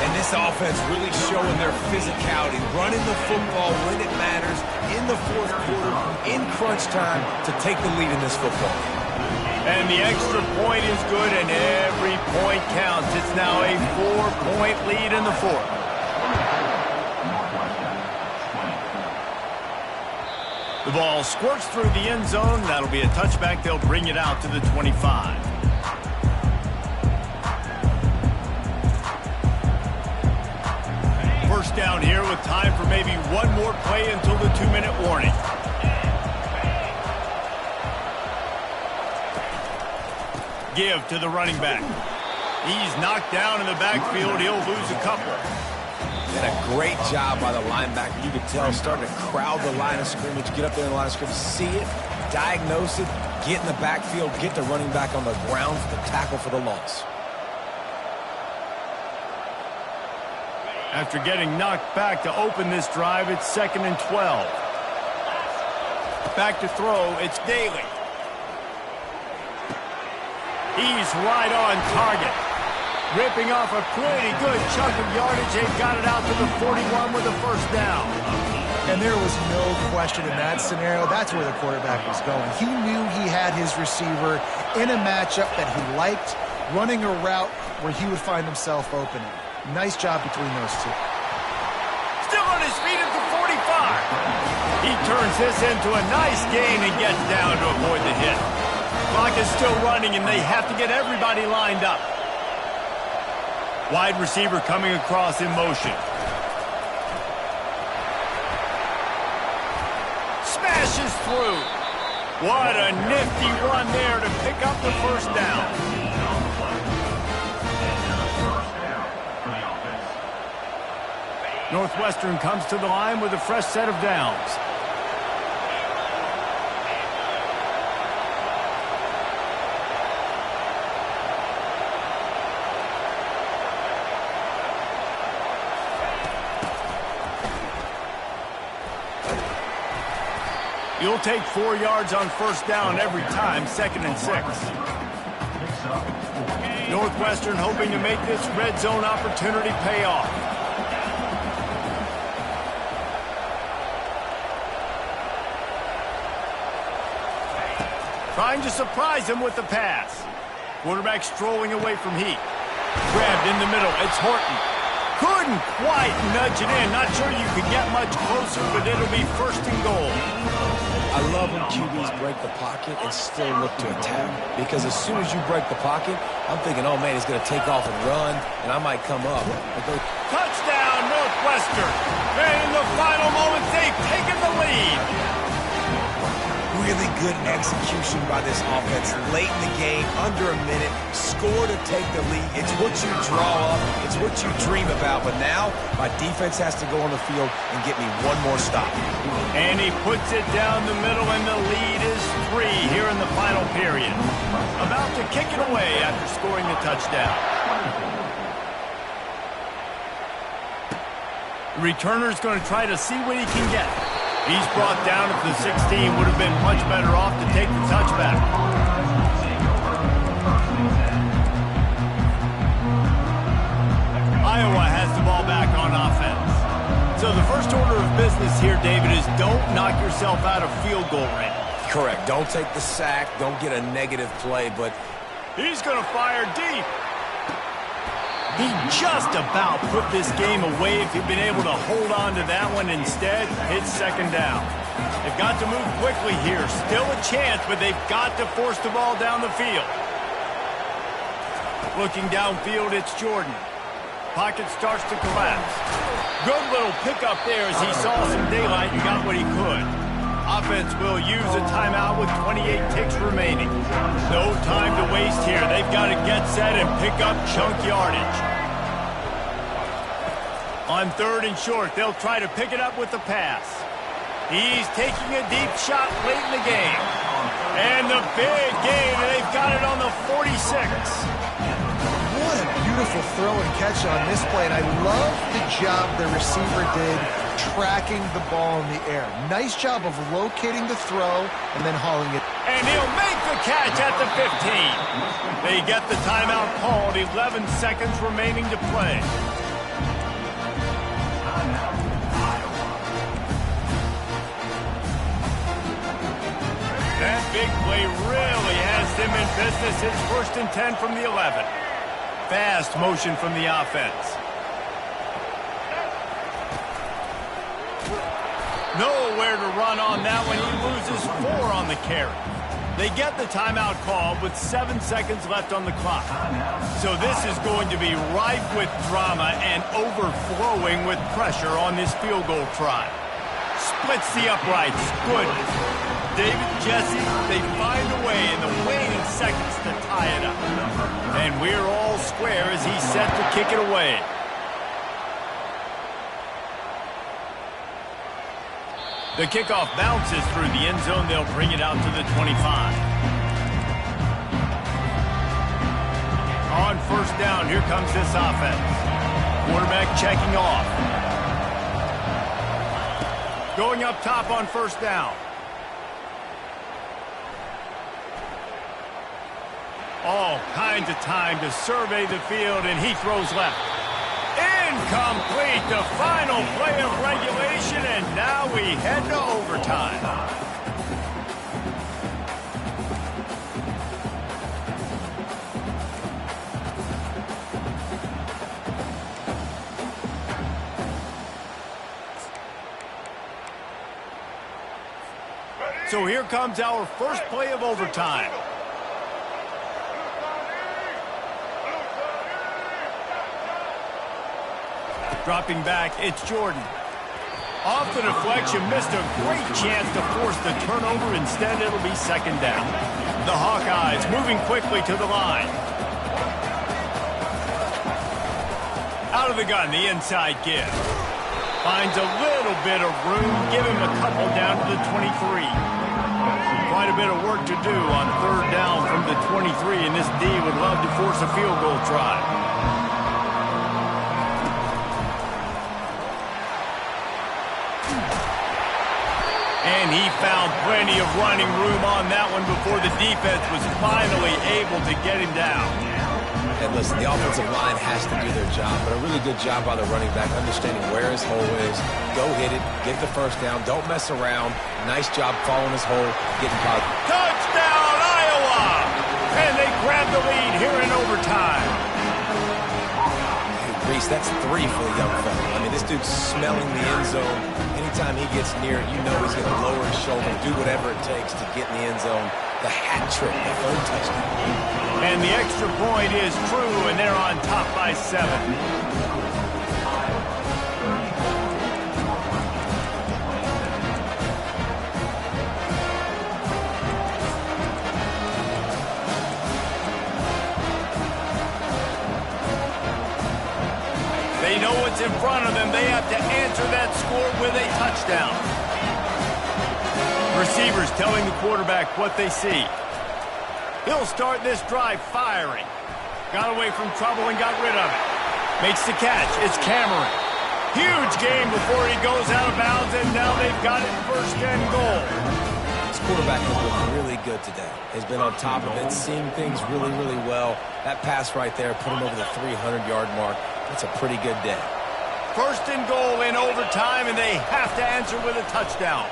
And this offense really showing their physicality, running the football when it matters, in the 4th quarter, in crunch time, to take the lead in this football game. And the extra point is good, and every point counts. It's now a 4-point lead in the 4th. The ball squirts through the end zone. That'll be a touchback. They'll bring it out to the 25. First down here with time for maybe one more play until the 2-minute warning. Give to the running back. He's knocked down in the backfield. He'll lose a couple. And a great job by the linebacker. You could tell starting to crowd the line of scrimmage, get up there in the line of scrimmage, see it, diagnose it, get in the backfield, get the running back on the ground for the tackle for the loss. After getting knocked back to open this drive, it's 2nd and 12. Back to throw, it's Daly. He's right on target. Ripping off a pretty good chunk of yardage. They've got it out to the 41 with a first down. And there was no question in that scenario. That's where the quarterback was going. He knew he had his receiver in a matchup that he liked. running a route where he would find himself opening. Nice job between those two. Still on his feet at the 45. He turns this into a nice gain and gets down to avoid the hit. Clock is still running, and they have to get everybody lined up. Wide receiver coming across in motion. Smashes through. What a nifty run there to pick up the first down. Northwestern comes to the line with a fresh set of downs. You'll take 4 yards on first down every time, 2nd and 6. Northwestern hoping to make this red zone opportunity pay off. Trying to surprise him with the pass. Quarterback strolling away from heat. Grabbed in the middle. It's Horton. Couldn't quite nudge it in. Not sure you could get much closer, but it'll be 1st and goal. I love when QBs break the pocket and still look to attack. Because as soon as you break the pocket, I'm thinking, oh, man, he's going to take off and run, and I might come up. Touchdown, Northwestern. And in the final moments, they've taken the lead. Really good execution by this offense. Late in the game, under a minute, score to take the lead. It's what you draw up. It's what you dream about. But now, my defense has to go on the field and get me one more stop. And he puts it down the middle, and the lead is 3 here in the final period. About to kick it away after scoring the touchdown. The returner's going to try to see what he can get. He's brought down at the 16. Would have been much better off to take the touchback. Iowa has the ball back on offense. So the first order of business here, David, is don't knock yourself out of field goal range. Correct. Don't take the sack. Don't get a negative play, but he's going to fire deep. He just about put this game away if he'd been able to hold on to that one. Instead, it's 2nd down. They've got to move quickly here. Still a chance, but they've got to force the ball down the field. Looking downfield, it's Jordan. Pocket starts to collapse. Good little pickup there as he saw some daylight and got what he could. Offense will use a timeout with 28 ticks remaining. No time to waste here. They've got to get set and pick up chunk yardage. On 3rd and short, they'll try to pick it up with the pass. He's taking a deep shot late in the game. And the big gain, and they've got it on the 46. What a beautiful throw and catch on this play, and I love the job the receiver did tracking the ball in the air. Nice job of locating the throw and then hauling it. And he'll make the catch at the 15. They get the timeout called, 11 seconds remaining to play. That big play really has them in business. It's 1st and 10 from the 11. Fast motion from the offense. Nowhere to run on that one. He loses 4 on the carry. They get the timeout called with 7 seconds left on the clock. So this is going to be rife with drama and overflowing with pressure on this field goal try. Splits the uprights. Good. David, Jesse, they find a way in the waning seconds to tie it up. And we're all square as he's set to kick it away. The kickoff bounces through the end zone. They'll bring it out to the 25. On 1st down, here comes this offense. Quarterback checking off. Going up top on 1st down. All kinds of time to survey the field, and he throws left. Incomplete, the final play of regulation, and now we head to overtime. So here comes our first play of overtime. Dropping back, it's Jordan. Off the deflection, missed a great chance to force the turnover. Instead, it'll be second down. The Hawkeyes moving quickly to the line. Out of the gun, the inside give. Finds a little bit of room. Give him a couple down to the 23. Quite a bit of work to do on third down from the 23, and this D would love to force a field goal try. And he found plenty of running room on that one before the defense was finally able to get him down. And listen, the offensive line has to do their job, but a really good job by the running back understanding where his hole is. Go hit it, get the first down, don't mess around. Nice job following his hole, getting caught. Touchdown, Iowa! And they grab the lead here in overtime. Hey, Reese, that's 3 for the young fella. I mean, this dude's smelling the end zone. Anytime he gets near it, you know he's going to lower his shoulder, do whatever it takes to get in the end zone. The hat trick, the third touchdown. And the extra point is true, and they're on top by 7. They know what's in front of them. They have to answer that score with a touchdown. Receivers telling the quarterback what they see. He'll start this drive firing. Got away from trouble and got rid of it. Makes the catch. It's Cameron. Huge game before he goes out of bounds, and now they've got it first and goal. This quarterback has been really good today. He's been on top of it, seeing things really, really well. That pass right there put him over the 300-yard mark. That's a pretty good day. First and goal in overtime, and they have to answer with a touchdown.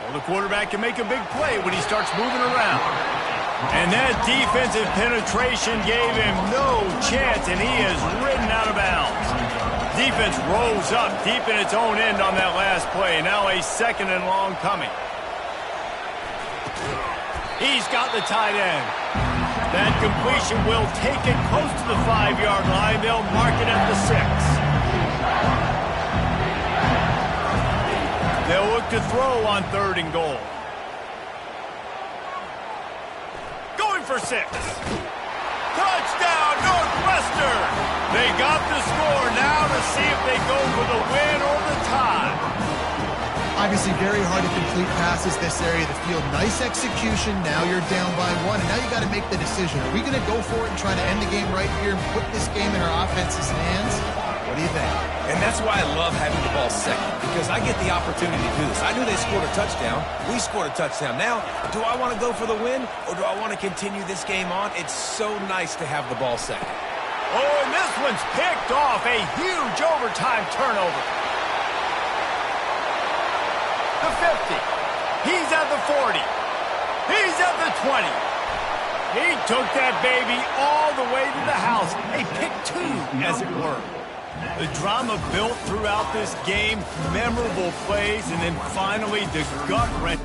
Well, the quarterback can make a big play when he starts moving around. And that defensive penetration gave him no chance, and he is ridden out of bounds. Defense rolls up deep in its own end on that last play. Now a second and long coming. He's got the tight end. That completion will take it close to the 5-yard line. They'll mark it at the 6. They'll look to throw on third and goal. Going for 6. Touchdown, Northwestern! They got the score now to see if they go for the win or the tie. Obviously very hard to complete passes this area of the field. Nice execution. Now you're down by 1, and now you got to make the decision. Are we going to go for it and try to end the game right here and put this game in our offense's hands? What do you think? And that's why I love having the ball second, because I get the opportunity to do this. I knew they scored a touchdown. We scored a touchdown. Now, do I want to go for the win, or do I want to continue this game on? It's so nice to have the ball second. Oh, and this one's picked off. A huge overtime turnover. The 50. He's at the 40. He's at the 20. He took that baby all the way to the house. A pick 2, as it were. The drama built throughout this game, memorable plays, and then finally the gut-wrench.